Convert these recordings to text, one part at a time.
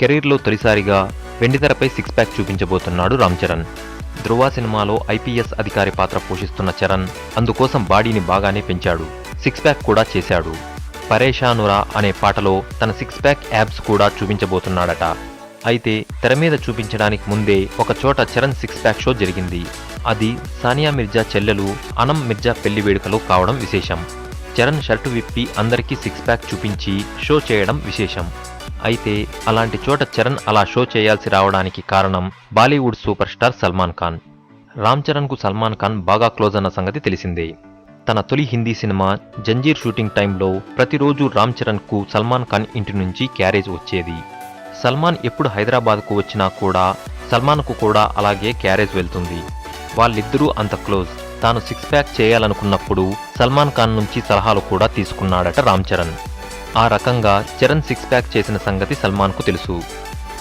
కెరీర్లో తొలిసారిగా వెండితెరపై six pack చూపించబోతున్నాడు Ram Charan. ధృవ సినిమాలో ఐపీఎస్ అధికారి పాత్ర పోషిస్తున్న చరణ్ అందుకోసం బాడీని బాగానే పెంచాడు. సిక్స్ ప్యాక్ కూడా చేశాడు. పరేషానురా అనే పాటలో తన సిక్స్ ప్యాక్ యాబ్స్ కూడా చూపించబోతున్నాడట. అయితే తెర మీద చూపించడానికి ముందే ఒక చోట చరణ్ సిక్స్ ప్యాక్ షో జరిగింది. అది సానియా మిర్జా చెల్లెలు అనం మిర్జా పెళ్లి వేడుకలో కావడం విశేషం. చరణ్ షర్టు విప్పి అందరికీ సిక్స్ ప్యాక్ చూపించి షో చేయడం విశేషం. అయితే అలాంటి చోట చరణ్ అలా షో చేయాల్సి రావడానికి కారణం బాలీవుడ్ సూపర్ స్టార్ సల్మాన్ ఖాన్. రామ్ చరణ్కు సల్మాన్ ఖాన్ బాగా క్లోజ్ అన్న సంగతి తెలిసిందే. తన తొలి హిందీ సినిమా జంజీర్ షూటింగ్ టైంలో ప్రతిరోజు రామ్ చరణ్కు సల్మాన్ ఖాన్ ఇంటి నుంచి క్యారేజ్ వచ్చేది. సల్మాన్ ఎప్పుడు హైదరాబాద్కు వచ్చినా కూడా సల్మాన్కు కూడా అలాగే క్యారేజ్ వెళ్తుంది. వాళ్ళిద్దరూ అంత క్లోజ్. తాను సిక్స్ ప్యాక్ చేయాలనుకున్నప్పుడు సల్మాన్ ఖాన్ నుంచి సలహాలు కూడా తీసుకున్నాడట రామ్ చరణ్. ఆ రకంగా చరణ్ సిక్స్ ప్యాక్ చేసిన సంగతి సల్మాన్కు తెలుసు.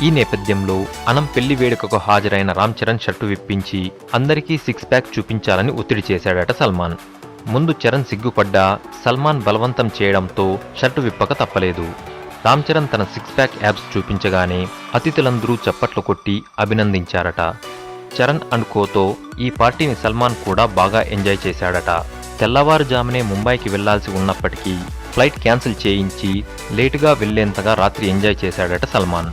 ఈ నేపథ్యంలో అనం పెళ్లి వేడుకకు హాజరైన రామ్ చరణ్ షర్టు విప్పించి అందరికీ సిక్స్ ప్యాక్ చూపించాలని ఒత్తిడి చేశాడట సల్మాన్. ముందు చరణ్ సిగ్గుపడ్డా సల్మాన్ బలవంతం చేయడంతో షర్టు విప్పక తప్పలేదు. రామ్ చరణ్ తన సిక్స్ ప్యాక్ యాబ్స్ చూపించగానే అతిథులందరూ చప్పట్లు కొట్టి అభినందించారట. చరణ్ అండ్ కోతో ఈ పార్టీని సల్మాన్ కూడా బాగా ఎంజాయ్ చేశాడట. తెల్లవారుజామునే ముంబైకి వెళ్లాల్సి ఉన్నప్పటికీ ఫ్లైట్ క్యాన్సిల్ చేయించి లేటుగా వెళ్లేంతగా రాత్రి ఎంజాయ్ చేశాడట సల్మాన్.